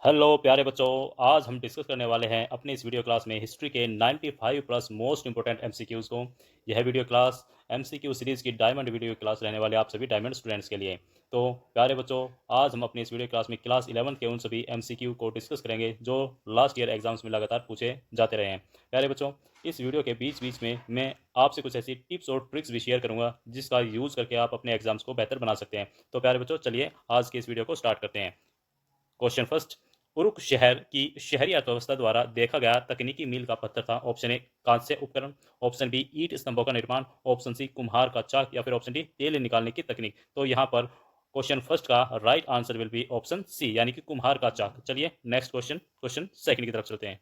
Hello प्यारे बच्चों। आज हम डिस्कस करने वाले हैं अपनी इस वीडियो क्लास में हिस्ट्री के 95 प्लस मोस्ट इंपोर्टेंट एमसीक्यूज़ को। यह वीडियो क्लास एमसीक्यू सीरीज़ की डायमंड वीडियो क्लास रहने वाले आप सभी डायमंड स्टूडेंट्स के लिए। तो प्यारे बच्चों, आज हम अपनी इस वीडियो क्लास में क्लास 11 के उन सभी एमसीक्यू को डिस्कस करेंगे जो लास्ट ईयर एग्जाम्स में लगातार पूछे जाते रहे हैं। प्यारे बच्चों, इस वीडियो के बीच बीच में मैं आपसे कुछ ऐसी टिप्स और ट्रिक्स भी शेयर करूंगा जिसका यूज़ करके आप अपने एग्जाम्स को बेहतर बना सकते हैं। तो प्यारे बच्चों, चलिए आज के इस वीडियो को स्टार्ट करते हैं। क्वेश्चन फर्स्ट, उरुक शहर की शहरी अर्थव्यवस्था द्वारा देखा गया तकनीकी मील का पत्थर था। ऑप्शन ए कांस्य उपकरण, ऑप्शन बी ईंट स्तंभों का निर्माण, ऑप्शन सी कुम्हार का चाक, या फिर ऑप्शन डी तेल निकालने की तकनीक। तो यहाँ पर क्वेश्चन फर्स्ट का right answer will be option C, यानी कि कुम्हार का चाक। चलिए नेक्स्ट क्वेश्चन, क्वेश्चन सेकंड की तरफ चलते हैं।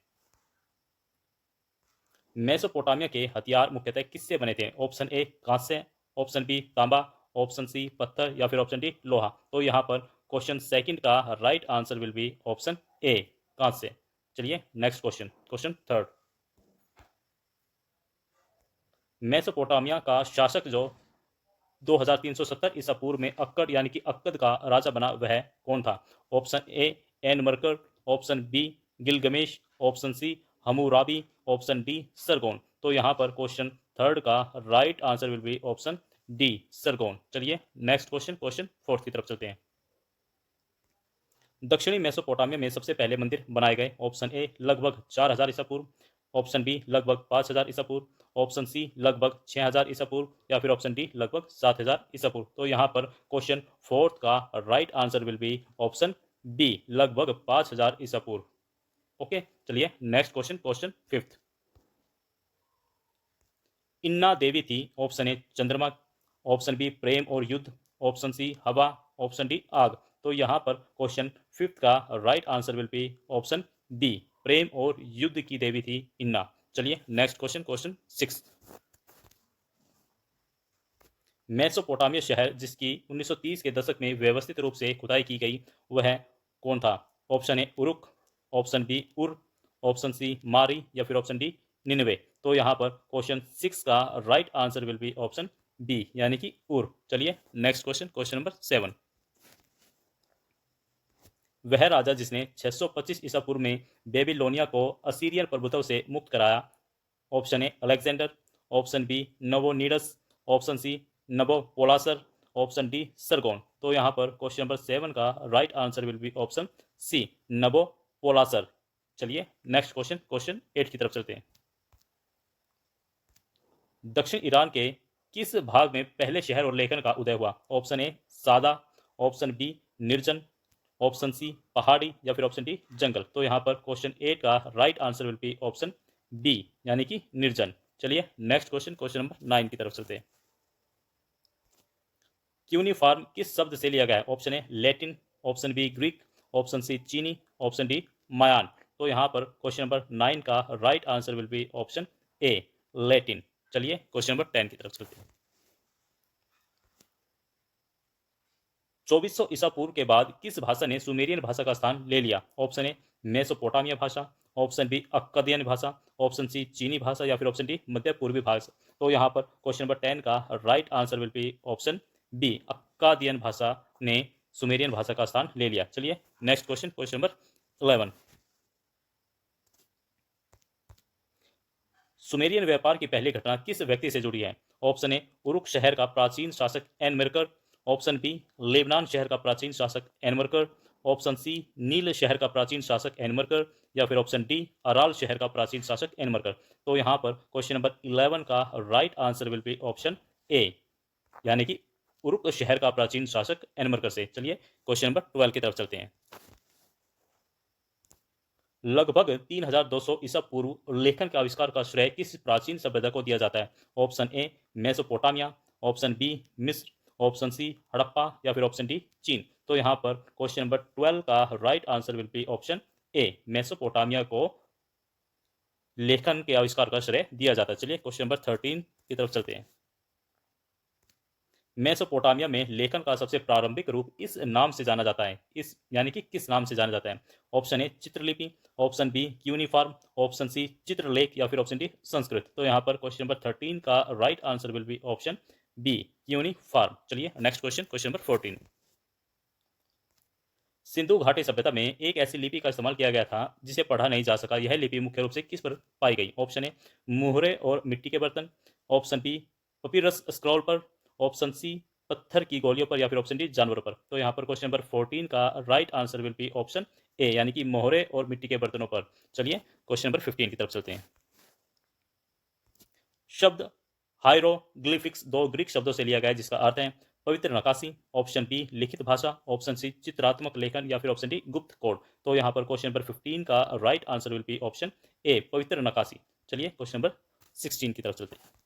मेसोपोटामिया के हथियार मुख्यतः किससे बने थे? ऑप्शन ए कांस्य, ऑप्शन बी तांबा, ऑप्शन सी पत्थर, या फिर ऑप्शन डी लोहा। तो यहाँ पर क्वेश्चन सेकंड का right answer will be option ए कांस्य। चलिए next question, question third. Mesopotamia का शासक जो 2370 ईसा पूर्व में अक्कड़ यानी कि अक्कद का राजा बना वह कौन था? Option A Enmerkar, option B Gilgamesh, option C Hammurabi, option D Sargon. तो यहाँ पर क्वेश्चन थर्ड का right answer will be option D Sargon. चलिए नेक्स्ट क्वेश्चन, क्वेश्चन फोर्थ की तरफ चलते हैं। दक्षिणी मेसोपोटामिया में सबसे पहले मंदिर बनाए गए? ऑप्शन ए लगभग 4000 ईसा पूर्व, ऑप्शन बी लगभग 5000 ईसा पूर्व, ऑप्शन सी लगभग 6000 ईसा पूर्व, या फिर ऑप्शन डी लगभग 7000 ईसा पूर्व। तो यहाँ पर क्वेश्चन फोर्थ का right answer will be option B लगभग 5000 ईसा पूर्व। ओके, चलिए नेक्स्ट क्वेश्चन, क्वेश्चन फिफ्थ। इन्ना देवी थी? ऑप्शन ए चंद्रमा, ऑप्शन बी प्रेम और युद्ध, ऑप्शन सी हवा, ऑप्शन डी आग। तो यहाँ पर क्वेश्चन फिफ्थ का right answer will be option B प्रेम और युद्ध की देवी थी इन्ना। चलिए next question, question six. Mesopotamia शहर जिसकी 1930 के दशक में व्यवस्थित रूप से खुदाई की गई वह कौन था? Option A Uruk, option B Ur, option C Mari, या फिर ऑप्शन डी निनवे। तो यहाँ पर क्वेश्चन सिक्स का right answer will be option B यानी कि उर। चलिए next question, question number seven. वह राजा जिसने 625 ईसा पूर्व में बेबीलोनिया को असीरियन प्रभुत्व से मुक्त कराया? Option A Alexander, option B Nabonidus, option C Nabopolassar, option D Sargon. तो यहाँ पर क्वेश्चन नंबर सेवन का right answer will be option C Nabopolassar. चलिए नेक्स्ट क्वेश्चन, क्वेश्चन एट की तरफ चलते हैं। दक्षिण ईरान के किस भाग में पहले शहर और लेखन का उदय हुआ? ऑप्शन ए सादा, ऑप्शन बी निर्जन, ऑप्शन सी पहाड़ी, या फिर ऑप्शन डी जंगल। तो यहाँ पर क्वेश्चन एट का right answer will be option B यानी कि निर्जन। चलिए next question, question number nine की तरफ चलते हैं। क्यूनिफॉर्म किस शब्द से लिया गया है? Option A Latin, option B Greek, option C चीनी, ऑप्शन डी मायान। तो यहाँ पर क्वेश्चन नंबर नाइन का right answer will be option A Latin. चलिए क्वेश्चन नंबर 10 की तरफ चलते हैं। 2400 ईसा पूर्व के बाद किस भाषा ने सुमेरियन भाषा का स्थान ले लिया? ऑप्शन ए मेसोपोटामिया भाषा, ऑप्शन बी अक्कादियन भाषा, ऑप्शन सी चीनी भाषा, या फिर ऑप्शन डी मध्य पूर्वी भाषा। तो यहाँ पर क्वेश्चन नंबर 10 का right answer will be option B Akkadian भाषा ने सुमेरियन भाषा का स्थान ले लिया। चलिए next question, question number 11। Sumerian व्यापार की पहली घटना किस व्यक्ति से जुड़ी है? ऑप्शन ए उरुक शहर का प्राचीन शासक एनमरकर, ऑप्शन बी लेबनान शहर का प्राचीन शासक एनमरकर, ऑप्शन सी नील शहर का प्राचीन शासक एनमरकर, या फिर ऑप्शन डी अराल शहर का प्राचीन शासक एनमरकर। तो यहाँ पर क्वेश्चन नंबर 11 का right answer will be option A यानी कि उरुक शहर का प्राचीन शासक एनमरकर से। चलिए क्वेश्चन नंबर 12 की तरफ चलते हैं। लगभग 3200 ईसा पूर्व लेखन के आविष्कार का श्रेय किस प्राचीन सभ्यता को दिया जाता है? Option A Mesopotamia, option B मिस्र, ऑप्शन सी हड़प्पा, या फिर ऑप्शन डी चीन। तो यहाँ पर क्वेश्चन नंबर 12 का right answer will be option A Mesopotamia को लेखन के आविष्कार का श्रेय दिया जाता है। चलिए क्वेश्चन नंबर 13 की तरफ चलते हैं। मेसोपोटामिया में लेखन का सबसे प्रारंभिक रूप इस नाम से जाना जाता है, इस यानी कि किस नाम से जाना जाता है? ऑप्शन ए चित्रलिपि, option B cuneiform, option C चित्रलेख, या फिर ऑप्शन डी संस्कृत। तो यहाँ पर क्वेश्चन नंबर 13 का right answer will be option B cuneiform. चलिए next question, question number 14। Sindhu घाटी सभ्यता में एक ऐसी लिपि का इस्तेमाल किया गया था जिसे पढ़ा नहीं जा सका। यह लिपि मुख्य रूप से किस पर पाई गई? ऑप्शन ए मुहरे और मिट्टी के बर्तन, ऑप्शन बी पपीरस स्क्रॉल पर, ऑप्शन सी पत्थर की गोलियों पर, या फिर ऑप्शन डी जानवरों पर। तो यहाँ पर क्वेश्चन नंबर 14 का right answer will be option A, यानी कि मोहरे और मिट्टी के बर्तनों पर। चलिए क्वेश्चन नंबर 15 की तरफ चलते हैं। शब्द हाइरोग्लिफिक्स दो ग्रीक शब्दों से लिया गया है जिसका अर्थ है पवित्र नकाशी। ऑप्शन बी लिखित भाषा, ऑप्शन सी चित्रात्मक लेखन, या फिर ऑप्शन डी गुप्त कोड। तो यहाँ पर क्वेश्चन नंबर 15 का right answer will be option ए, पवित्र नकाशी। चलिए क्वेश्चन नंबर 16 की तरफ चलते हैं।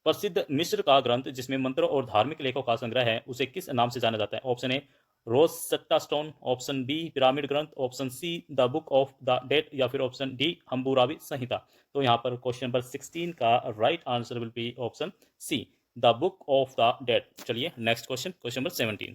प्रसिद्ध मिस्र का ग्रंथ जिसमें मंत्रों और धार्मिक लेखों का संग्रह है उसे किस नाम से जाना जाता है? Option A Rosetta stone, option B pyramid ग्रंथ, option C the book of the dead, या फिर ऑप्शन डी हम्बुराबी संहिता। तो यहाँ पर क्वेश्चन नंबर 16 का right answer will be option C, the book of the dead. चलिए नेक्स्ट क्वेश्चन, क्वेश्चन नंबर 17।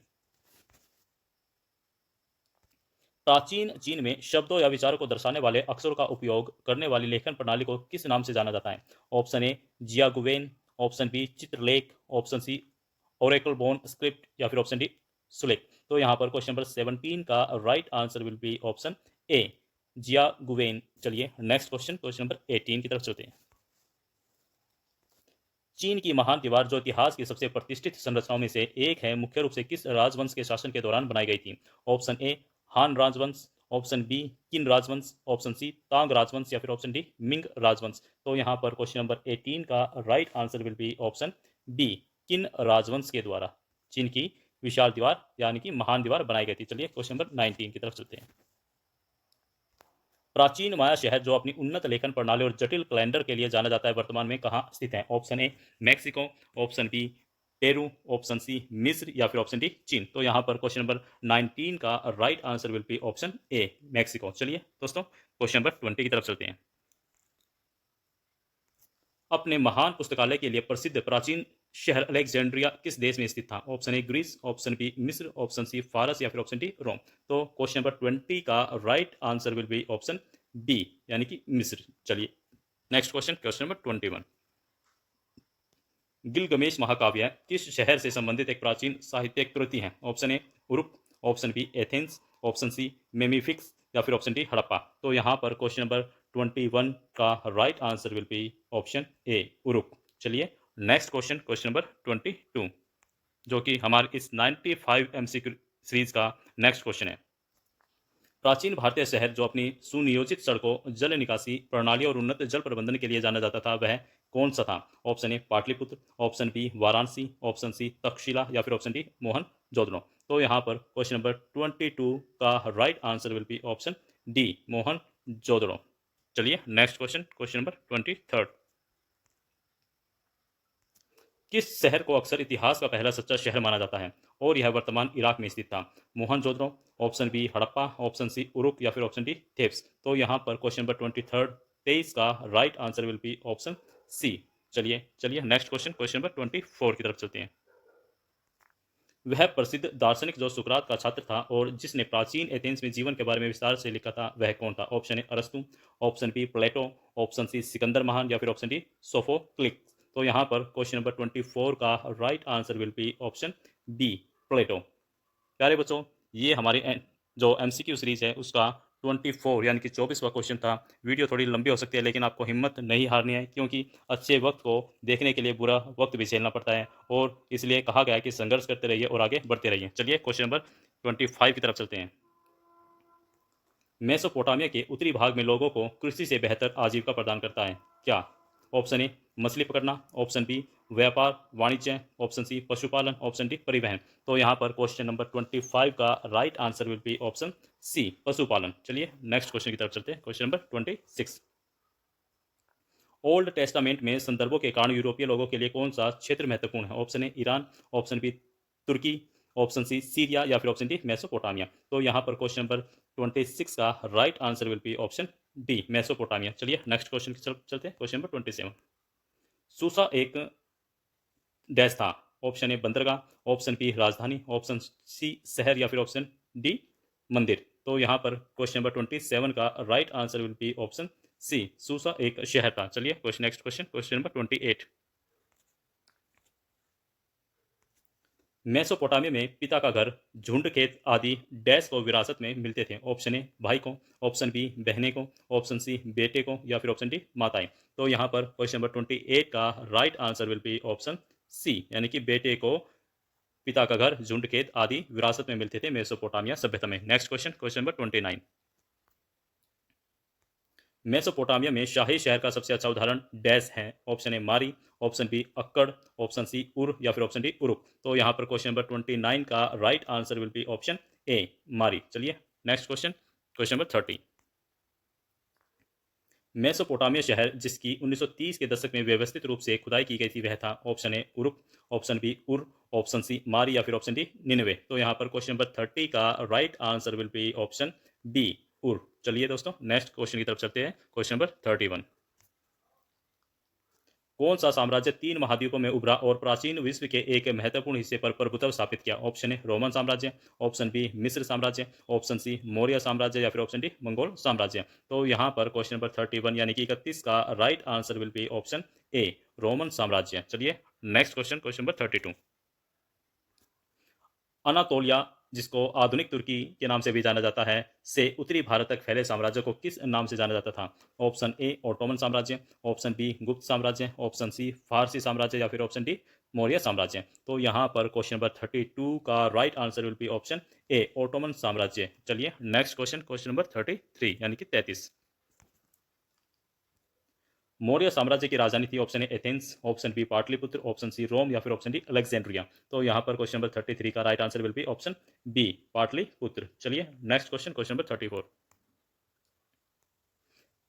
प्राचीन चीन में शब्दों या विचारों को दर्शाने वाले अक्षरों का उपयोग करने वाली लेखन प्रणाली को किस नाम से जाना जाता है? Option A Jiaguwen, option B चित्रलेख, option C oracle bone script, या फिर ऑप्शन डी सुलेख। तो यहाँ पर क्वेश्चन नंबर 17 का right answer will be option A, जियागुवेन। चलिए नेक्स्ट क्वेश्चन, क्वेश्चन नंबर 18 की तरफ चलते हैं। चीन की महान दीवार जो इतिहास की सबसे प्रतिष्ठित संरचनाओं में से एक है मुख्य रूप से किस राजवंश के शासन के दौरान बनाई गई थी? ऑप्शन ए हान राजवंश, ऑप्शन बी किन राजवंश, ऑप्शन सी तांग राजवंश, या फिर ऑप्शन डी मिंग राजवंश। तो यहाँ पर क्वेश्चन नंबर 18 का right answer will be option B, Qin राजवंश के द्वारा चीन की विशाल दीवार यानी कि महान दीवार बनाई गई थी। चलिए क्वेश्चन नंबर 19 की तरफ चलते हैं। प्राचीन माया शहर जो अपनी उन्नत लेखन प्रणाली और जटिल कैलेंडर के लिए जाना जाता है वर्तमान में कहाँ स्थित है? Option A Mexico, option B Peru, option C मिस्र, या फिर ऑप्शन डी चीन। तो यहाँ पर क्वेश्चन नंबर 19 का right answer will be option A, Mexico. चलिए दोस्तों क्वेश्चन नंबर 20 की तरफ चलते हैं। अपने महान पुस्तकालय के लिए प्रसिद्ध प्राचीन शहर अलेक्जेंड्रिया किस देश में स्थित था? Option A Greece, option B मिस्र, ऑप्शन सी फारस, या फिर ऑप्शन डी रोम। तो क्वेश्चन नंबर 20 का right answer will be option B, यानी कि मिस्र। चलिए next question, question number 21। Gilgamesh महाकाव्य किस शहर से संबंधित एक प्राचीन साहित्यिक कृति है? Option A Uruk, option B Athens, option C मेमिफिक्स, या फिर ऑप्शन डी हड़प्पा। तो यहाँ पर क्वेश्चन नंबर 21 का right answer will be option A Uruk. चलिए नेक्स्ट क्वेश्चन, क्वेश्चन नंबर 22, जो कि हमारे इस 95 MCQ सीरीज का नेक्स्ट क्वेश्चन है। प्राचीन भारतीय शहर जो अपनी सुनियोजित सड़कों, जल निकासी प्रणाली और उन्नत जल प्रबंधन के लिए जाना जाता था वह कौन सा था? Option A Pataliputra, option B Varanasi, option C Taxila, या फिर ऑप्शन डी मोहन जोदड़ो। तो यहाँ पर क्वेश्चन नंबर 22 का right answer will be option D, Mohenjodaro. चलिए नेक्स्ट क्वेश्चन, क्वेश्चन नंबर 23। किस शहर को अक्सर इतिहास का पहला सच्चा शहर माना जाता है और यह वर्तमान इराक में स्थित था? Mohenjodaro, option B Harappa, option C Uruk, या फिर ऑप्शन डी थेब्स। तो यहाँ पर क्वेश्चन नंबर 23 का right answer will be option C. चलिए नेक्स्ट क्वेश्चन, क्वेश्चन नंबर 24 की तरफ चलते हैं। वह प्रसिद्ध दार्शनिक जो सुकरात का छात्र था और जिसने प्राचीन एथेंस में जीवन के बारे में विस्तार से लिखा था वह कौन था? ऑप्शन ए अरस्तु, ऑप्शन बी प्लेटो, ऑप्शन सी सिकंदर महान, या फिर ऑप्शन डी सोफोक्लिस। तो यहाँ पर क्वेश्चन नंबर 24 का right answer will be option B, Plato. प्यारे बच्चों, ये हमारी जो MCQ सीरीज है उसका 24 यानी कि 24वां क्वेश्चन था। वीडियो थोड़ी लंबी हो सकती है लेकिन आपको हिम्मत नहीं हारनी है, क्योंकि अच्छे वक्त को देखने के लिए बुरा वक्त भी झेलना पड़ता है, और इसलिए कहा गया है कि संघर्ष करते रहिए और आगे बढ़ते रहिए। चलिए क्वेश्चन नंबर 25 की तरफ चलते हैं। मेसोपोटामिया के उत्तरी भाग में लोगों को कृषि से बेहतर आजीविका प्रदान करता है क्या? ऑप्शन ए मछली पकड़ना, ऑप्शन बी व्यापार वाणिज्य, ऑप्शन सी पशुपालन, ऑप्शन डी परिवहन। तो यहाँ पर क्वेश्चन नंबर 25 का right answer will be option C, पशुपालन। चलिए नेक्स्ट क्वेश्चन की तरफ चलते हैं, क्वेश्चन नंबर 26। ओल्ड टेस्टामेंट में संदर्भों के कारण यूरोपीय लोगों के लिए कौन सा क्षेत्र महत्वपूर्ण है? Option A Iran, option B तुर्की, ऑप्शन सी सीरिया, या फिर ऑप्शन डी मेसोपोटामिया। तो यहाँ पर क्वेश्चन नंबर 26 का right answer will be option D, Mesopotamia. चलिए नेक्स्ट क्वेश्चन की चलते हैं, क्वेश्चन नंबर 27। सूसा एक डैश था? ऑप्शन ए बंदरगाह, ऑप्शन बी राजधानी, ऑप्शन सी शहर, या फिर ऑप्शन डी मंदिर। तो यहाँ पर क्वेश्चन नंबर 27 का right answer will be option C, Susa एक शहर था। चलिए next question, question number 28। Mesopotamia में पिता का घर, झुंड, खेत आदि डैश को विरासत में मिलते थे। ऑप्शन ए भाई को, ऑप्शन बी बहने को, ऑप्शन सी बेटे को या फिर ऑप्शन डी माताएं। तो यहाँ पर क्वेश्चन नंबर 28 का right answer will be option C, यानी कि बेटे को पिता का घर, झुंड, खेत आदि विरासत में मिलते थे मेसोपोटामिया सभ्यता में। Next question, question number 29। Mesopotamia में शाही शहर का सबसे अच्छा उदाहरण डैश है। ऑप्शन ए मारी, ऑप्शन बी अक्कड़, ऑप्शन सी उर या फिर ऑप्शन डी उरुक। तो यहाँ पर क्वेश्चन नंबर 29 का right answer will be option ए मारी। चलिए next question, question number 30। Mesopotamia शहर जिसकी 1930 के दशक में व्यवस्थित रूप से खुदाई की गई थी वह था। Option A Uruk, option B Ur, option C Mari या फिर ऑप्शन डी निनवे। तो यहाँ पर क्वेश्चन नंबर 30 का right answer will be option B Ur. चलिए दोस्तों नेक्स्ट क्वेश्चन की तरफ चलते हैं। Question number 31। कौन सा साम्राज्य 3 महाद्वीपों में उभरा और प्राचीन विश्व के एक महत्वपूर्ण हिस्से पर प्रभुत्व स्थापित किया? ऑप्शन ए रोमन साम्राज्य, ऑप्शन बी मिस्र साम्राज्य, ऑप्शन सी मौर्य साम्राज्य या फिर ऑप्शन डी मंगोल साम्राज्य। तो यहाँ पर क्वेश्चन नंबर 31 यानी कि 31 का right answer will be option A Roman साम्राज्य। चलिए next question, question number 32। Anatolia, जिसको आधुनिक तुर्की के नाम से भी जाना जाता है, से उत्तरी भारत तक फैले साम्राज्य को किस नाम से जाना जाता था? ऑप्शन ए ओटोमन साम्राज्य, ऑप्शन बी गुप्त साम्राज्य, ऑप्शन सी फारसी साम्राज्य या फिर ऑप्शन डी मौर्य साम्राज्य। तो यहाँ पर क्वेश्चन नंबर 32 का right answer will be option A Ottoman साम्राज्य। चलिए नेक्स्ट क्वेश्चन, क्वेश्चन नंबर 33 यानी कि 33। मौर्य साम्राज्य की राजधानी थी। Option A Athens, option B Pataliputra, option C Rome या फिर ऑप्शन डी अलेक्जेंड्रिया। तो यहाँ पर क्वेश्चन नंबर 33 का right answer will be option B Pataliputra. चलिए नेक्स्ट क्वेश्चन, क्वेश्चन नंबर 34।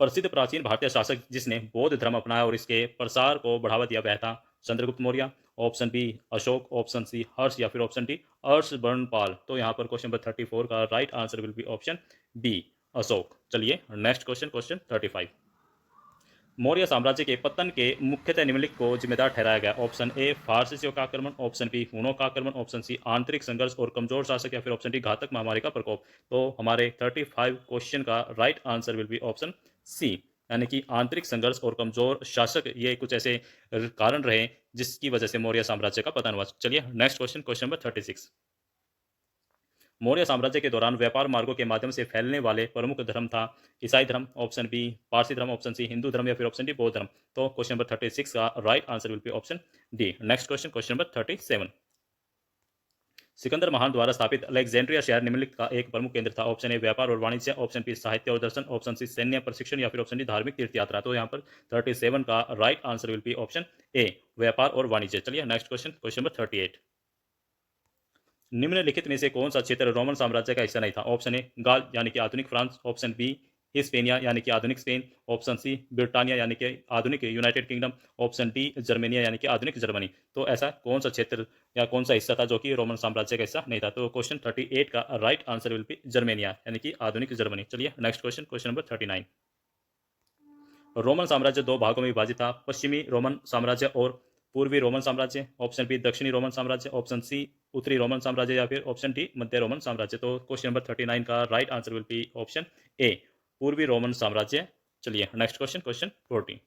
प्रसिद्ध प्राचीन भारतीय शासक जिसने बौद्ध धर्म अपनाया और इसके प्रसार को बढ़ावा दिया वह था। Chandragupta Maurya, option B Ashoka, option C Harsha या फिर ऑप्शन डी हर्षवर्णपाल। तो यहाँ पर क्वेश्चन नंबर 34 का right answer will be option B Ashoka. चलिए नेक्स्ट क्वेश्चन, क्वेश्चन 35। मौर्य साम्राज्य के पतन के मुख्यतः निम्नलिखित को जिम्मेदार ठहराया गया। ऑप्शन ए फारसियों का आक्रमण, ऑप्शन बी हूणों का आक्रमण, ऑप्शन सी आंतरिक संघर्ष और कमजोर शासक या फिर ऑप्शन डी घातक महामारी का प्रकोप। तो हमारे 35 क्वेश्चन का right answer will be option C, यानी कि आंतरिक संघर्ष और कमजोर शासक, ये कुछ ऐसे कारण रहे जिसकी वजह से मौर्य साम्राज्य का पतन हुआ। चलिए next question, question number 36। Maurya साम्राज्य के दौरान व्यापार मार्गों के माध्यम से फैलने वाले प्रमुख धर्म था। ईसाई धर्म, ऑप्शन बी पारसी धर्म, ऑप्शन सी हिंदू धर्म या फिर ऑप्शन डी बौद्ध धर्म। तो क्वेश्चन नंबर 36 का right answer will be option D. Next question, question number 37। Sikandar महान द्वारा स्थापित अलेक्जेंड्रिया शहर निम्नलिखित का एक प्रमुख केंद्र था। ऑप्शन ए व्यापार और वाणिज्य, ऑप्शन बी साहित्य और दर्शन, ऑप्शन सी सैन्य प्रशिक्षण या फिर ऑप्शन डी धार्मिक तीर्थ यात्रा। तो यहाँ पर 37 का right answer will be option ए व्यापार और वाणिज्य। चलिए नेक्स्ट क्वेश्चन, क्वेश्चन नंबर 38। निम्नलिखित में से कौन सा क्षेत्र रोमन साम्राज्य का हिस्सा नहीं था? ऑप्शन ए गाल यानी कि आधुनिक फ्रांस, ऑप्शन बी हिस्पेनिया यानी कि आधुनिक स्पेन, ऑप्शन सी ब्रिटानिया यानी कि आधुनिक United kingdom, option D Germania यानी कि आधुनिक जर्मनी। तो ऐसा कौन सा क्षेत्र या कौन सा हिस्सा था जो कि रोमन साम्राज्य का हिस्सा नहीं था? तो क्वेश्चन 38 का right answer will B Germania यानी कि आधुनिक जर्मनी। चलिए next question, question number 39। Roman साम्राज्य दो भागों में विभाजित था। पश्चिमी रोमन साम्राज्य और पूर्वी रोमन साम्राज्य। ऑप्शन बी दक्षिणी रोमन साम्राज्य, ऑप्शन सी उत्तरी रोमन साम्राज्य या फिर ऑप्शन डी मध्य रोमन साम्राज्य। तो क्वेश्चन नंबर 39 का right answer will be option ए पूर्वी रोमन साम्राज्य। चलिए नेक्स्ट क्वेश्चन, क्वेश्चन 40।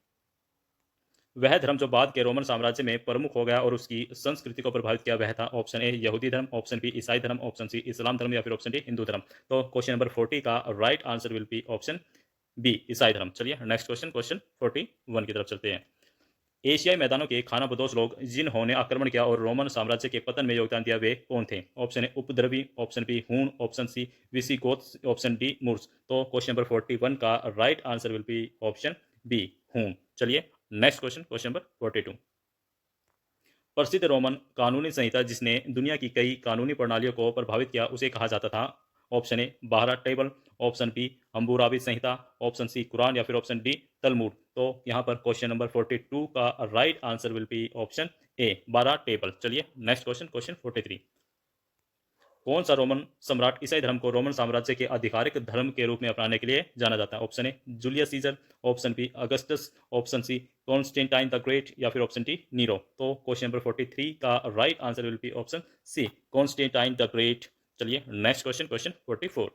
वह धर्म जो बाद के रोमन साम्राज्य में प्रमुख हो गया और उसकी संस्कृति को प्रभावित किया वह था। ऑप्शन ए यहूदी धर्म, ऑप्शन बी ईसाई धर्म, ऑप्शन सी इस्लाम धर्म या फिर ऑप्शन डी हिंदू धर्म। तो क्वेश्चन नंबर 40 का right answer will be option B ईसाई धर्म। चलिए नेक्स्ट क्वेश्चन, क्वेश्चन 41 की तरफ चलते हैं। एशियाई मैदानों के खानाबदोश लोग जिन्होंने आक्रमण किया और रोमन साम्राज्य के पतन में योगदान दिया वे कौन थे? ऑप्शन ए उपद्रवी, ऑप्शन बी हूण, option C Visigoth, option D Moors. तो क्वेश्चन नंबर 41 का right answer will be option B हूण। चलिए नेक्स्ट क्वेश्चन, क्वेश्चन नंबर 42। प्रसिद्ध रोमन कानूनी संहिता जिसने दुनिया की कई कानूनी प्रणालियों को प्रभावित किया उसे कहा जाता था। ऑप्शन ए बारह टेबल, ऑप्शन बी हम्बुराबी संहिता, ऑप्शन सी कुरान या फिर ऑप्शन डी तलमुड। तो यहाँ पर क्वेश्चन नंबर 42 का right answer will be option ए बारह टेबल। चलिए नेक्स्ट क्वेश्चन, क्वेश्चन 43। कौन सा रोमन सम्राट ईसाई धर्म को रोमन साम्राज्य के आधिकारिक धर्म के रूप में अपनाने के लिए जाना जाता है? Option A Julius Caesar, option B Augustus, option C Constantine the Great या फिर ऑप्शन डी नीरो। तो क्वेश्चन नंबर 43 का right answer will be option C Constantine the Great. चलिए नेक्स्ट क्वेश्चन, क्वेश्चन 44।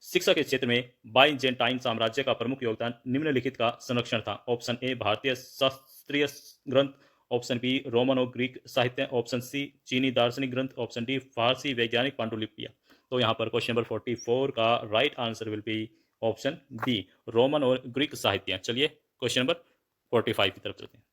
शिक्षा के क्षेत्र में बाइजेंटाइन साम्राज्य का प्रमुख योगदान निम्नलिखित का संरक्षण था। ऑप्शन ए भारतीय शास्त्रीय ग्रंथ, ऑप्शन बी रोमन और ग्रीक साहित्य, ऑप्शन सी चीनी दार्शनिक ग्रंथ, ऑप्शन डी फारसी वैज्ञानिक पांडुलिपियां। तो यहाँ पर क्वेश्चन नंबर 44 का right answer will be option B Roman और ग्रीक साहित्य। चलिए क्वेश्चन नंबर 45 की तरफ चलते हैं।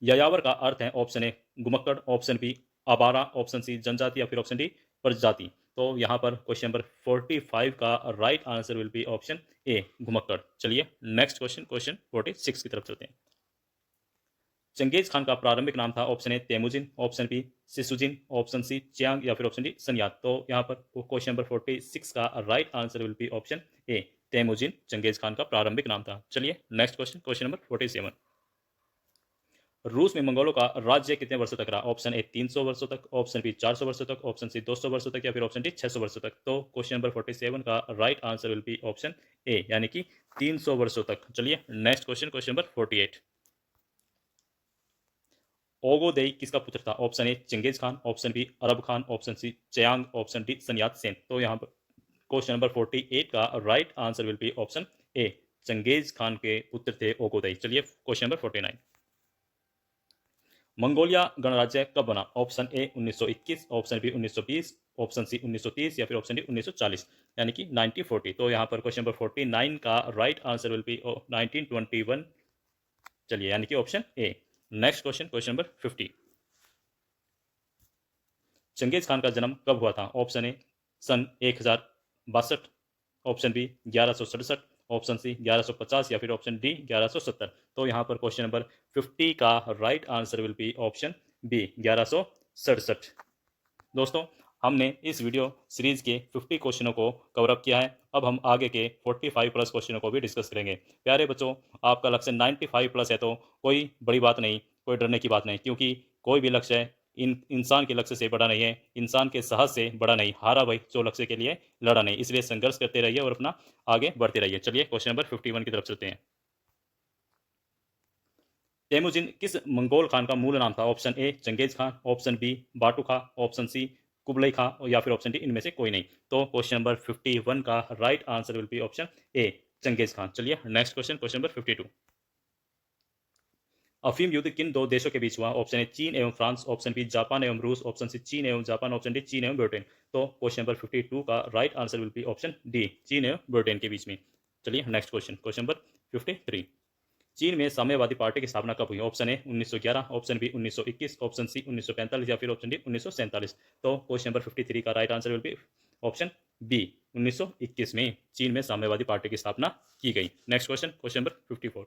यायावर का अर्थ है ऑप्शन ए घुमक्कड़, ऑप्शन बी आबारा, ऑप्शन सी जनजाति या फिर ऑप्शन डी प्रजाति। तो यहाँ पर क्वेश्चन नंबर 45 का right answer will be option A घुमक्कड़। चलिए नेक्स्ट क्वेश्चन, क्वेश्चन 46 की तरफ चलते हैं। चंगेज खान का प्रारंभिक नाम था option A Temujin, option B सिसुजिन, ऑप्शन सी चियांग या फिर ऑप्शन डी सन्यात। तो यहाँ पर क्वेश्चन नंबर 46 का right answer will be option A Temujin चंगेज खान का प्रारंभिक नाम था। चलिए नेक्स्ट क्वेश्चन, क्वेश्चन नंबर 47। रूस में मंगोलों का राज्य कितने वर्षों तक रहा? ऑप्शन ए 300 वर्षों तक, ऑप्शन बी 400 वर्षों तक, ऑप्शन सी 200 वर्षों तक या फिर ऑप्शन डी 600 वर्षों तक। तो क्वेश्चन नंबर 47 का right answer will be option A यानी कि 300 वर्षों तक। चलिए next question, question number 48। Ogedei किसका पुत्र था? Option A Genghis Khan, option B अरब खान, ऑप्शन सी चयांग, ऑप्शन डी सन्यात सेन। तो यहाँ पर क्वेश्चन नंबर 48 का right answer will be option A Genghis खान के पुत्र थे ओगोदेई। चलिए क्वेश्चन नंबर 49। मंगोलिया गणराज्य कब बना? Option A 1921, option B 1920, option C 1930 या फिर ऑप्शन डी 1940 यानी कि 1940। तो यहाँ पर क्वेश्चन नंबर 49 का राइट आंसर विल बी 1921। चलिए यानी कि option A. Next question, question number 50। Genghis Khan का जन्म कब हुआ था? ऑप्शन ए सन 1062, ऑप्शन बी 1167, ऑप्शन सी 1150 या फिर ऑप्शन डी 1170। तो यहाँ पर क्वेश्चन नंबर 50 का right answer will be option B 1167। दोस्तों हमने इस वीडियो सीरीज के 50 क्वेश्चनों को कवर अप किया है। अब हम आगे के 45 प्लस क्वेश्चनों को भी डिस्कस करेंगे। प्यारे बच्चों, आपका लक्ष्य 95 प्लस है तो कोई बड़ी बात नहीं, कोई डरने की बात नहीं, क्योंकि कोई भी लक्ष्य इंसान के लक्ष्य से बड़ा नहीं है, इंसान के साहस से बड़ा नहीं। हारा भाई जो लक्ष्य के लिए लड़ा नहीं। इसलिए संघर्ष करते रहिए और अपना आगे बढ़ते रहिए। चलिए क्वेश्चन नंबर 51 की तरफ चलते हैं। तेमुजिन किस मंगोल खान का मूल नाम था? Option A Genghis Khan, option B Batu Khan, option C Kublai खां या फिर ऑप्शन डी इनमें से कोई नहीं। तो क्वेश्चन नंबर 51 का right answer will be option A Genghis Khan. चलिए नेक्स्ट क्वेश्चन, क्वेश्चन नंबर 52। अफीम युद्ध किन दो देशों के बीच हुआ? ऑप्शन ए चीन एवं फ्रांस, ऑप्शन बी जापान एवं रूस, ऑप्शन सी चीन एवं जापान, ऑप्शन डी चीन एवं ब्रिटेन। तो क्वेश्चन नंबर 52 का right answer will be option D चीन एवं ब्रिटेन के बीच में। चलिए नेक्स्ट क्वेश्चन, क्वेश्चन नंबर 53। चीन में साम्यवादी पार्टी की स्थापना कब हुई? Option A 1911, option B 1921, option C 1945 या फिर ऑप्शन डी 1947। तो क्वेश्चन नंबर 53 का right answer will be option B 1921 में चीन में साम्यवादी पार्टी की स्थापना की गई। Next question, question number 54।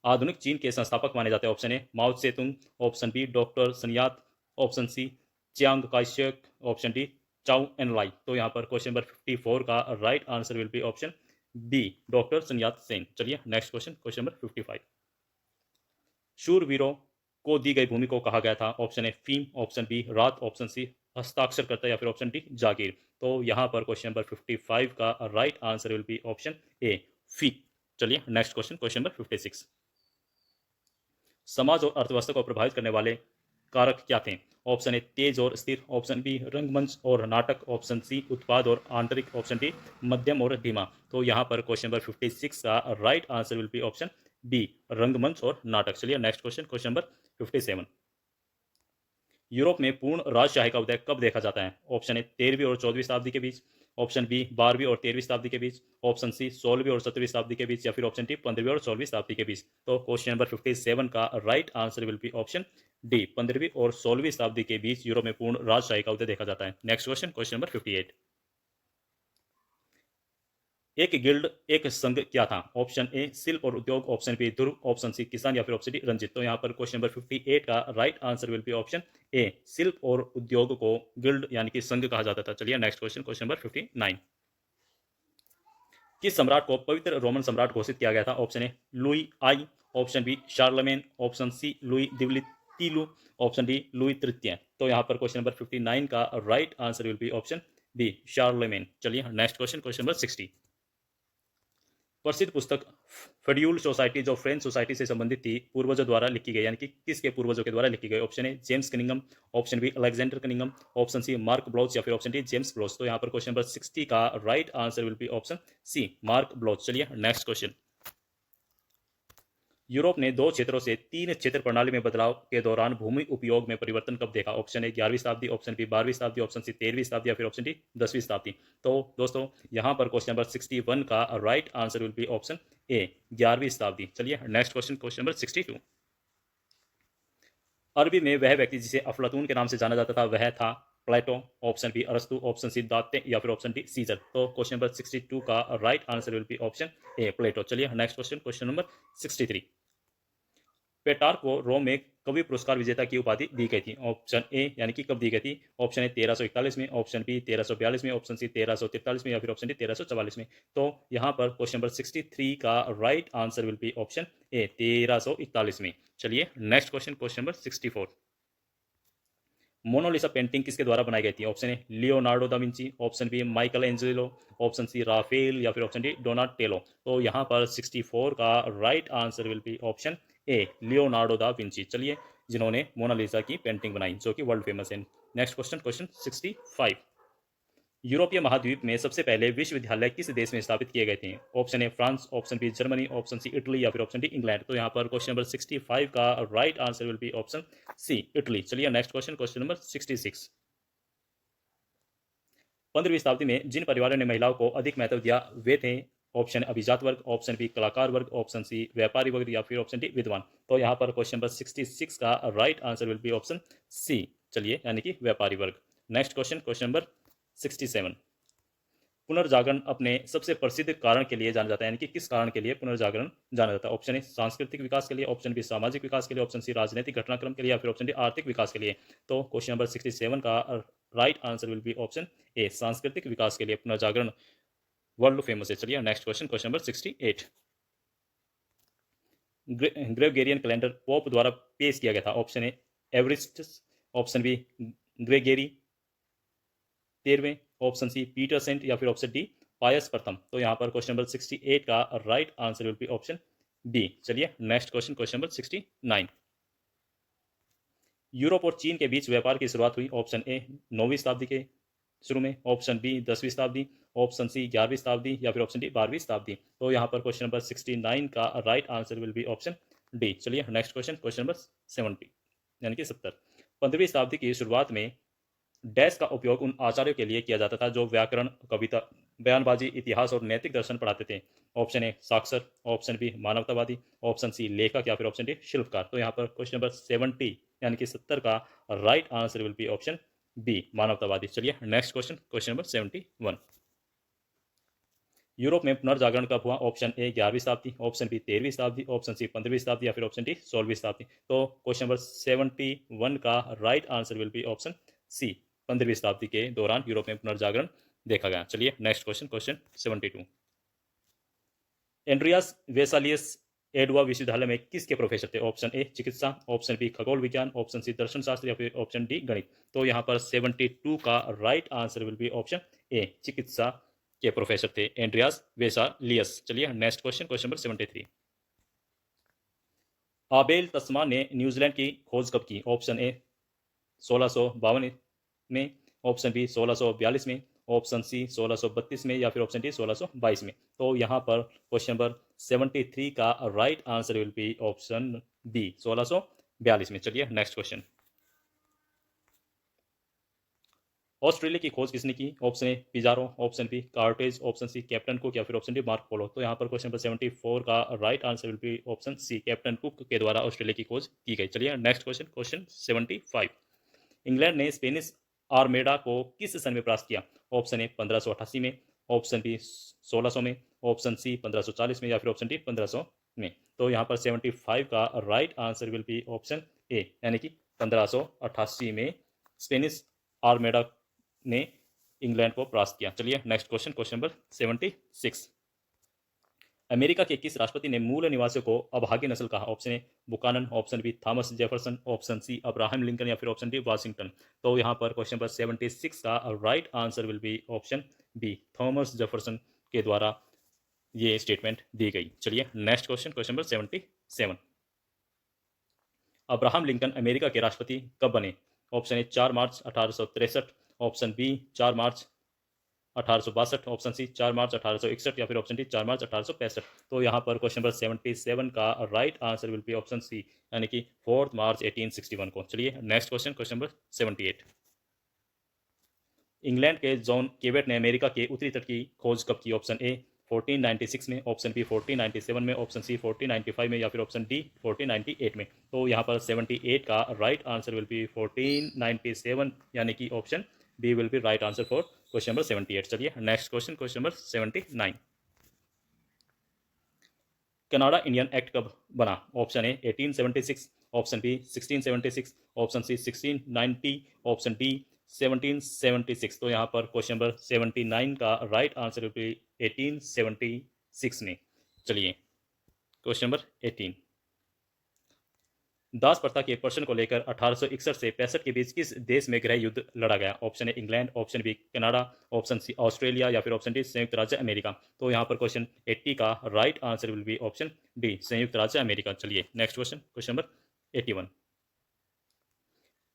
आधुनिक चीन के संस्थापक माने जाते हैं? Option A Mao Tse tung, option B doctor Sun Yat, option C Chiang Kai shek, option D Chou Enlai. तो यहाँ पर क्वेश्चन नंबर 54 का right answer will be option B doctor Sun Yat Sen. चलिए नेक्स्ट क्वेश्चन, क्वेश्चन नंबर 55। शूरवीरों को दी गई भूमि को कहा गया था? ऑप्शन ए फीम, ऑप्शन बी रात, ऑप्शन सी हस्ताक्षर करता या फिर ऑप्शन डी जागीर। तो यहाँ पर क्वेश्चन नंबर 55 का right answer will be option A फी। चलिए नेक्स्ट क्वेश्चन, क्वेश्चन नंबर 56। समाज और अर्थव्यवस्था को प्रभावित करने वाले कारक क्या थे? ऑप्शन ए तेज और स्थिर, ऑप्शन बी रंगमंच और नाटक, ऑप्शन सी उत्पाद और आंतरिक, ऑप्शन डी मध्यम और धीमा। तो यहाँ पर क्वेश्चन नंबर 56 का right answer will be option B रंगमंच और नाटक। चलिए next question, question number 57। Europe में पूर्ण राजशाही का उदय कब देखा जाता है? ऑप्शन ए 13वीं और 14वीं शताब्दी के बीच, ऑप्शन बी 12वीं और 13वीं शताब्दी के बीच, ऑप्शन सी 16वीं और 17वीं शताब्दी के बीच या फिर ऑप्शन डी 15वीं और 16वीं शताब्दी के बीच। तो क्वेश्चन नंबर 57 का right answer will be option D 15वीं और 16वीं शताब्दी के बीच यूरोप में पूर्ण राजशाही का उदय देखा जाता है। Next question, question number 58। एक गिल्ड एक संघ क्या था? ऑप्शन ए शिल्प और उद्योग, ऑप्शन बी ध्रुव, ऑप्शन सी किसान या फिर ऑप्शन डी रंजित। तो यहाँ पर क्वेश्चन नंबर 58 का right answer will be option ए शिल्प और उद्योग को गिल्ड यानी कि संघ कहा जाता था। चलिए नेक्स्ट क्वेश्चन, क्वेश्चन नंबर 59। किस सम्राट को पवित्र रोमन सम्राट घोषित किया गया था? Option A Louis I, option B Charlemagne, option C Louis दिवलितिलु, ऑप्शन डी लुई तृतीय। तो यहाँ पर क्वेश्चन नंबर 59 का right answer will be option B Charlemagne. चलिए नेक्स्ट क्वेश्चन, क्वेश्चन नंबर 60। प्रसिद्ध पुस्तक फेड्यूल सोसाइटी जो फ्रेंच सोसाइटी से संबंधित थी पूर्वजों द्वारा लिखी गई, यानी कि किसके पूर्वजों के द्वारा लिखी गई? Option A James Cunningham, option B Alexander Cunningham, option C Marc Bloch या फिर ऑप्शन डी जेम्स ब्लोच। तो यहाँ पर क्वेश्चन नंबर 60 का right answer will be option C Marc Bloch. चलिए नेक्स्ट क्वेश्चन। यूरोप ने 2 क्षेत्रों से 3 क्षेत्र प्रणाली में बदलाव के दौरान भूमि उपयोग में परिवर्तन कब देखा? ऑप्शन ए 11वीं शताब्दी, ऑप्शन बी 12वीं शताब्दी, ऑप्शन सी 13वीं शताब्दी या फिर ऑप्शन डी 10वीं शताब्दी। तो दोस्तों यहाँ पर क्वेश्चन नंबर 61 का right answer will be option ए 11वीं शताब्दी। चलिए नेक्स्ट क्वेश्चन, क्वेश्चन नंबर 62। अरबी में वह व्यक्ति जिसे अफलातून के नाम से जाना जाता था वह था प्लेटो, ऑप्शन बी अरस्तु, ऑप्शन सी दाते या फिर ऑप्शन डी सीजर। तो क्वेश्चन नंबर 62 का right answer will be option A Plato. चलिए next question, question number 63। Petrarch को रोम में कवि पुरस्कार विजेता की उपाधि दी गई थी? ऑप्शन ए यानी कि कब दी गई थी? ऑप्शन ए 1341 में, ऑप्शन बी 1342 में, ऑप्शन सी 1343 में या फिर ऑप्शन डी 1344 में। तो यहाँ पर क्वेश्चन नंबर 63 का right answer will be option A 1341 में। चलिए next question, question number 64। Mona Lisa painting किसके द्वारा बनाई गई थी? Option A Leonardo da Vinci, option B Michelangelo, option C Raphael या फिर ऑप्शन डी डोनाटेलो। तो यहाँ पर 64 का right answer will be option A Leonardo da Vinci. चलिए जिन्होंने मोनालिसा की पेंटिंग बनाई जो कि वर्ल्ड फेमस है। Next question, question 65। यूरोपीय महाद्वीप में सबसे पहले विश्वविद्यालय किस देश में स्थापित किए गए थे? Option A France, option B Germany, option C Italy या फिर ऑप्शन डी इंग्लैंड। तो यहाँ पर क्वेश्चन नंबर 65 का right answer will be option C Italy. चलिए नेक्स्ट क्वेश्चन, क्वेश्चन नंबर 66। 15वीं शताब्दी में जिन परिवारों ने महिलाओं को अधिक महत्व दिया वे थे? ऑप्शन अभिजात वर्ग, ऑप्शन बी कलाकार वर्ग, ऑप्शन सी व्यापारी वर्ग या फिर ऑप्शन डी विद्वान। तो यहाँ पर क्वेश्चन नंबर 66 का right answer will be option C, चलिए यानी कि व्यापारी वर्ग। Next question, question number 67। पुनर्जागरण अपने सबसे प्रसिद्ध कारण के लिए जाना जाता है, यानी कि किस कारण के लिए पुनर्जागरण जाना जाता है? ऑप्शन ए सांस्कृतिक विकास के लिए, ऑप्शन बी सामाजिक विकास के लिए, ऑप्शन सी राजनीतिक घटनाक्रम के लिए या फिर ऑप्शन डी आर्थिक विकास के लिए। तो क्वेश्चन नंबर 67 का right answer will be option A सांस्कृतिक विकास के लिए पुनर्जागरण वर्ल्ड फेमस है। चलिए next question, question number 68। Gregorian calendar pope द्वारा पेश किया गया था? Option A Evaristus, option B Gregory 13वें, ऑप्शन सी पीटर सेंट या फिर ऑप्शन डी पायस प्रथम। तो यहाँ पर क्वेश्चन नंबर 68 का right answer will be option B. चलिए next question, question number 69। Europe और चीन के बीच व्यापार की शुरुआत हुई? ऑप्शन ए 9वीं शताब्दी के शुरू में, ऑप्शन बी 10वीं शताब्दी, ऑप्शन सी 11वीं शताब्दी या फिर ऑप्शन डी 12वीं शताब्दी। तो यहाँ पर क्वेश्चन नंबर 69 का right answer will be option D. चलिए नेक्स्ट क्वेश्चन, क्वेश्चन नंबर 70 यानी कि 70। 15वीं शताब्दी की शुरुआत में डैश का उपयोग उन आचार्यों के लिए किया जाता था जो व्याकरण, कविता, बयानबाजी, इतिहास और नैतिक दर्शन पढ़ाते थे? ऑप्शन ए साक्षर, ऑप्शन बी मानवतावादी, ऑप्शन सी लेखक या फिर ऑप्शन डी शिल्पकार। तो यहाँ पर क्वेश्चन नंबर 70 यानी कि 70 का right answer will be option B मानवतावादी। चलिए next question, question number 71। Europe में पुनर्जागरण कब हुआ? ऑप्शन ए 11वीं शताब्दी, ऑप्शन बी 13वीं शताब्दी, ऑप्शन सी 15वीं शताब्दी या फिर ऑप्शन डी 16वीं शताब्दी। तो क्वेश्चन नंबर 71 का right answer will be option C 15वीं शताब्दी के दौरान यूरोप में पुनर्जागरण देखा गया। चलिए next question, question 72। Andreas Vesalius एडुआ विश्वविद्यालय में किसके प्रोफेसर थे? ऑप्शन ए चिकित्सा, ऑप्शन बी खगोल विज्ञान, ऑप्शन सी दर्शन शास्त्र या फिर ऑप्शन डी गणित। तो यहाँ पर 72 का right answer will be option A चिकित्सा के प्रोफेसर थे एंड्रियास वेसालियस। चलिए next question, question number 73। Abel Tasman ने न्यूजीलैंड की खोज कब की? ऑप्शन ए 1652 में, ऑप्शन बी 1642 में, ऑप्शन सी 1632 में या फिर ऑप्शन डी 1622 में। तो यहाँ पर क्वेश्चन नंबर 73 का right answer will be option B 1642 में। चलिए नेक्स्ट क्वेश्चन। ऑस्ट्रेलिया की खोज किसने की? Option A Pizarro, option B Cortes, option C captain Cook या फिर ऑप्शन डी मार्क पोलो। तो यहाँ पर क्वेश्चन नंबर 74 का right answer will be option C captain Cook के द्वारा ऑस्ट्रेलिया की खोज की गई। चलिए नेक्स्ट क्वेश्चन, क्वेश्चन 75। इंग्लैंड ने स्पेनिश आर्मेडा को किस सन में परास्त किया? ऑप्शन ए 1588 में, ऑप्शन बी 1600 में, ऑप्शन सी 1540 में या फिर ऑप्शन डी 1500 में। तो यहाँ पर 75 का right answer will be option A यानी कि 1588 में स्पेनिश आर्मेडा ने इंग्लैंड को परास्त किया। चलिए next question, question number 76। America के किस राष्ट्रपति ने मूल निवासियों को अभागी नस्ल कहा? Option A Buchanan, option B Thomas Jefferson, option C Abraham Lincoln या फिर ऑप्शन डी वाशिंगटन। तो यहाँ पर क्वेश्चन नंबर 76 का right answer will be option B Thomas Jefferson के द्वारा ये स्टेटमेंट दी गई। चलिए next question, question number 77। Abraham Lincoln America के राष्ट्रपति कब बने? ऑप्शन ए 4 मार्च 1863, ऑप्शन बी 4 मार्च 1862, ऑप्शन सी 4 मार्च 1861 या फिर ऑप्शन डी 4 मार्च 1865। तो यहाँ पर क्वेश्चन नंबर 77 का right answer will be option C, यानी कि 4 मार्च 1861 को। चलिए next question, question number 78। England के जॉन केवेट ने अमेरिका के उत्तरी तट की खोज कब की? ऑप्शन ए 1496 में, ऑप्शन बी 1497 में, ऑप्शन सी 1495 में या फिर ऑप्शन डी 1498 में। तो यहाँ पर 78 का राइट आंसर विल बी 1497, यानी कि option B will be right answer for question number 78। चलिए next question, question number 79। Canada Indian Act कब बना? Option A 1876, option B 1676, option C 1690, option D 1776। तो यहाँ पर क्वेश्चन नंबर 79 का राइट आंसर विल बी 1876 में। चलिए क्वेश्चन नंबर 18। दास प्रथा के प्रश्न को लेकर 1861 से 65 के बीच किस देश में गृह युद्ध लड़ा गया? Option A England, option B Canada, option C Australia या फिर ऑप्शन डी संयुक्त राज्य अमेरिका। तो यहाँ पर क्वेश्चन 80 का right answer will be option D संयुक्त राज्य अमेरिका। चलिए next question, question number 81।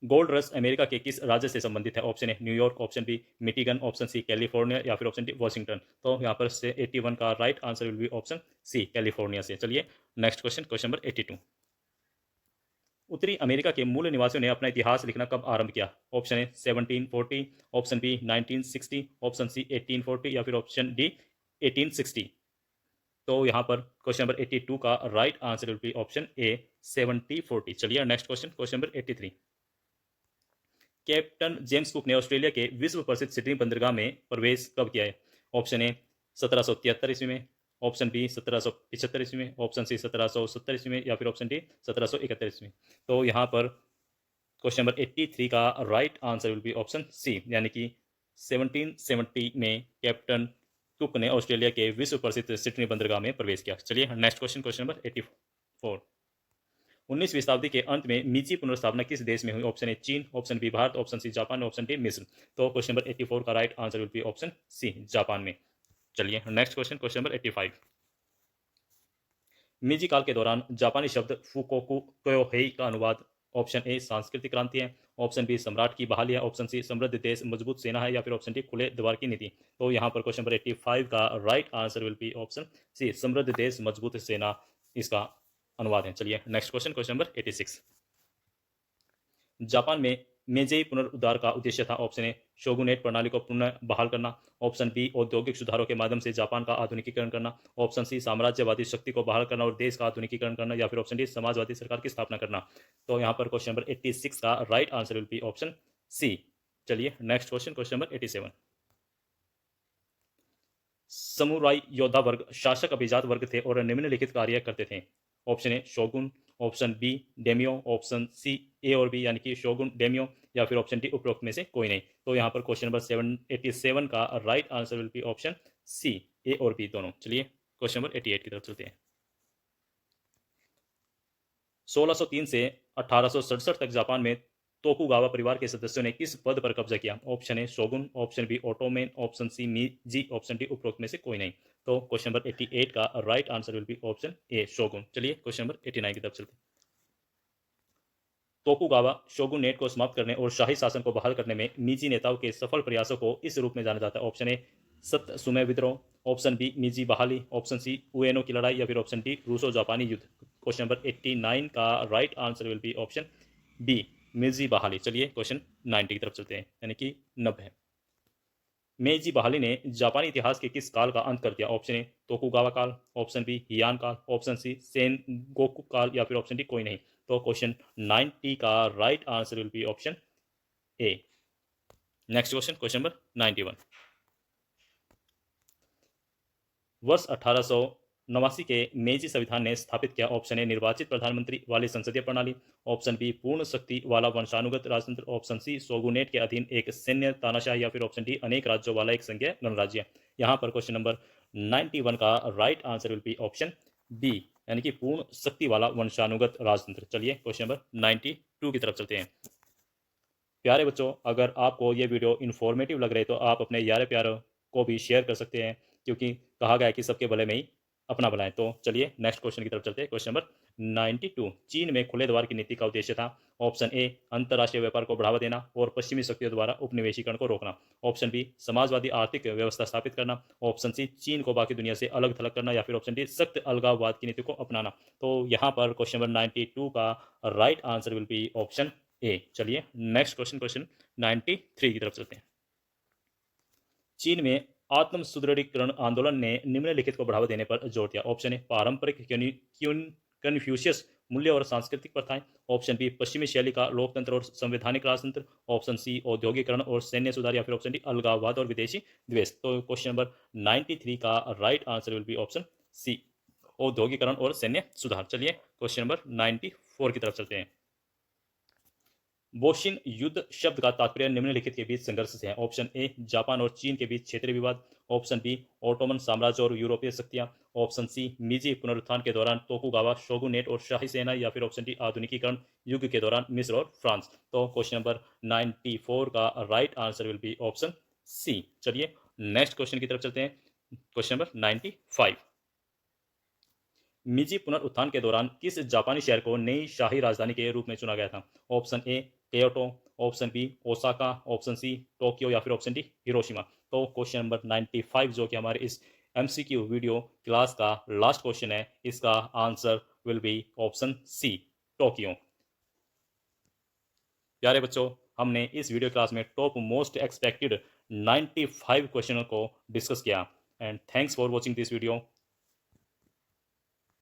Gold rush America के किस राज्य से संबंधित है? Option A New York, option B Michigan, option C California या फिर ऑप्शन डी वॉशिंगटन। तो यहाँ पर से 81 का right answer will be option C California से। चलिए नेक्स्ट क्वेश्चन, क्वेश्चन नंबर 82। उत्तरी अमेरिका के मूल निवासियों ने अपना इतिहास लिखना कब आरंभ किया? Option A 1740, option B 1960, option C 1840 या फिर ऑप्शन डी 1860। तो यहाँ पर क्वेश्चन नंबर 82 का right answer will be option A 1740। चलिए next question, question number 83। Captain James cook ने ऑस्ट्रेलिया के विश्व प्रसिद्ध सिडनी बंदरगाह में प्रवेश कब किया है? ऑप्शन ए 1773 ईस्वी में, ऑप्शन बी 1775 ईस्वी में, ऑप्शन सी 1770 ईस्वी में या फिर ऑप्शन डी 1771 ईस्वी में। तो यहाँ पर क्वेश्चन नंबर 83 का right answer will be option C, यानी कि 1770 में कैप्टन कुक ने ऑस्ट्रेलिया के विश्व प्रसिद्ध सिडनी बंदरगाह में प्रवेश किया। चलिए नेक्स्ट क्वेश्चन, क्वेश्चन नंबर 84। 19वीं शताब्दी के अंत में मीजी पुनर्स्थापना किस देश में हुई? ऑप्शन ए चीन, option B Bharat, option C Japan, option D मिस्र। तो क्वेश्चन नंबर 84 का right answer will be option C Japan में। चलिए next question, question number 85। Meiji काल के दौरान जापानी शब्द फुकोकु क्योहेई का अनुवाद? ऑप्शन ए सांस्कृतिक क्रांति है, ऑप्शन बी सम्राट की बहाली है, ऑप्शन सी समृद्ध देश मजबूत सेना है या फिर ऑप्शन डी खुले द्वार की नीति। तो यहाँ पर क्वेश्चन नंबर 85 का right answer will be option C समृद्ध देश मजबूत सेना इसका अनुवाद है। चलिए next question, question number 86। Japan में मेजेई पुनरुद्धार का उद्देश्य था? ऑप्शन ए शोगुनेट प्रणाली को पुनः बहाल करना, ऑप्शन बी औद्योगिक सुधारों के माध्यम से जापान का आधुनिकीकरण करना, ऑप्शन सी साम्राज्यवादी शक्ति को बहाल करना और देश का आधुनिकीकरण करना या फिर ऑप्शन डी समाजवादी सरकार की स्थापना करना। तो यहाँ पर क्वेश्चन नंबर 86 का right answer will be option C. चलिए next question, question number 87। Samurai योद्धा वर्ग शासक अभिजात वर्ग थे और निम्नलिखित कार्य करते थे? Option A shogun, option B daimyo, option C A और बी यानी कि शोगुन डेमियो या फिर ऑप्शन डी उपरोक्त में से कोई नहीं। तो यहाँ पर क्वेश्चन नंबर 87 का right answer will be option C A और बी दोनों। चलिए क्वेश्चन नंबर 88 की तरफ चलते हैं। 1603 से 1867 तक जापान में तोकुगावा परिवार के सदस्यों ने किस पद पर कब्जा किया? Option A shogun, option B Ottoman, option C Meiji, option D उपरोक्त में से कोई नहीं। तो क्वेश्चन नंबर 88 का right answer will be option A shogun. चलिए क्वेश्चन नंबर 89 की तरफ चलते हैं। तोकुगावा शोगुनेट को समाप्त करने और शाही शासन को बहाल करने में मीजी नेताओं के सफल प्रयासों को इस रूप में जाना जाता है? ऑप्शन ए सत्सुमे विद्रोह, ऑप्शन बी मीजी बहाली, ऑप्शन सी उएनो की लड़ाई या फिर ऑप्शन डी रूसो जापानी युद्ध। क्वेश्चन नंबर 89 का right answer will be option B Meiji बहाली। चलिए क्वेश्चन 90 की तरफ चलते हैं, यानी कि 90। मेजी बहाली ने जापानी इतिहास के किस काल का अंत कर दिया? ऑप्शन ए तोकुगावा काल, ऑप्शन बी हियान काल, ऑप्शन सी सेनगोकु काल या फिर ऑप्शन डी कोई नहीं। तो क्वेश्चन 90 का right answer will be option A. Next question, question number 91। वर्ष 1889 के मेजी संविधान ने स्थापित किया? ऑप्शन ए निर्वाचित प्रधानमंत्री वाली संसदीय प्रणाली, ऑप्शन बी पूर्ण शक्ति वाला वंशानुगत राजतंत्र, ऑप्शन सी शोगुनेट के अधीन एक सैन्य तानाशाही या फिर ऑप्शन डी अनेक राज्यों वाला एक संघीय गणराज्य। यहाँ पर क्वेश्चन नंबर 91 का right answer will be option B, यानी कि पूर्ण शक्ति वाला वंशानुगत राजतंत्र। चलिए क्वेश्चन नंबर 92 की तरफ चलते हैं। प्यारे बच्चों, अगर आपको ये वीडियो इन्फॉर्मेटिव लग रहे तो आप अपने यारे प्यारों को भी शेयर कर सकते हैं, क्योंकि कहा गया है कि सबके भले में ही अपना भला है। तो चलिए नेक्स्ट क्वेश्चन की तरफ चलते हैं, क्वेश्चन नंबर 92 चीन में खुले द्वार की नीति का उद्देश्य था। ऑप्शन ए अंतर्राष्ट्रीय व्यापार को बढ़ावा देना और पश्चिमी शक्तियों द्वारा उपनिवेशीकरण को रोकना। ऑप्शन बी समाजवादी आर्थिक व्यवस्था स्थापित करना। ऑप्शन सी चीन को बाकी दुनिया से अलग थलग करना, या फिर ऑप्शन डी सख्त अलगाववाद की नीति को अपनाना। तो यहाँ पर क्वेश्चन नंबर 92 का right answer will be option ए। चलिए नेक्स्ट क्वेश्चन 93 की तरफ चलते हैं। चीन में आत्म सुदृढ़ीकरण आंदोलन ने निम्नलिखित को बढ़ावा देने पर जोर दिया। ऑप्शन ए पारंपरिक कन्फ्यूशियस मूल्य और सांस्कृतिक प्रथाएं। ऑप्शन बी पश्चिमी शैली का लोकतंत्र और संवैधानिक राजतंत्र। ऑप्शन सी औद्योगिकरण और सैन्य सुधार, या फिर ऑप्शन डी अलगाववाद और विदेशी द्वेष। तो क्वेश्चन नंबर 93 का right answer will be option C, औद्योगिकरण और सैन्य सुधार। चलिए क्वेश्चन नंबर 94 की तरफ चलते हैं। बोशिन युद्ध शब्द का तात्पर्य निम्नलिखित के बीच संघर्ष से है। ऑप्शन ए जापान और चीन के बीच क्षेत्रीय विवाद। ऑप्शन बी ओटोमन साम्राज्य और यूरोपीय शक्तियां। ऑप्शन सी मीजी पुनरुत्थान के दौरान तोकुगावा शोगुनेट और शाही सेना, या फिर ऑप्शन डी आधुनिकीकरण युग के दौरान मिस्र और फ्रांस। तो क्वेश्चन नंबर 94 का right answer will be option C. चलिए नेक्स्ट क्वेश्चन की तरफ चलते हैं। Question number 95। मीजी पुनरुत्थान के दौरान किस जापानी शहर को नई शाही राजधानी के रूप में चुना गया था? Option A Kyoto, option B Osaka, option C Tokyo, या फिर ऑप्शन डी हिरोशिमा। तो क्वेश्चन नंबर 95 जो कि हमारे इस एमसीक्यू वीडियो क्लास का लास्ट क्वेश्चन है, इसका answer will be option C Tokyo. प्यारे बच्चों, हमने इस वीडियो क्लास में टॉप मोस्ट एक्सपेक्टेड 95 क्वेश्चनों को डिस्कस किया। And thanks for watching this video.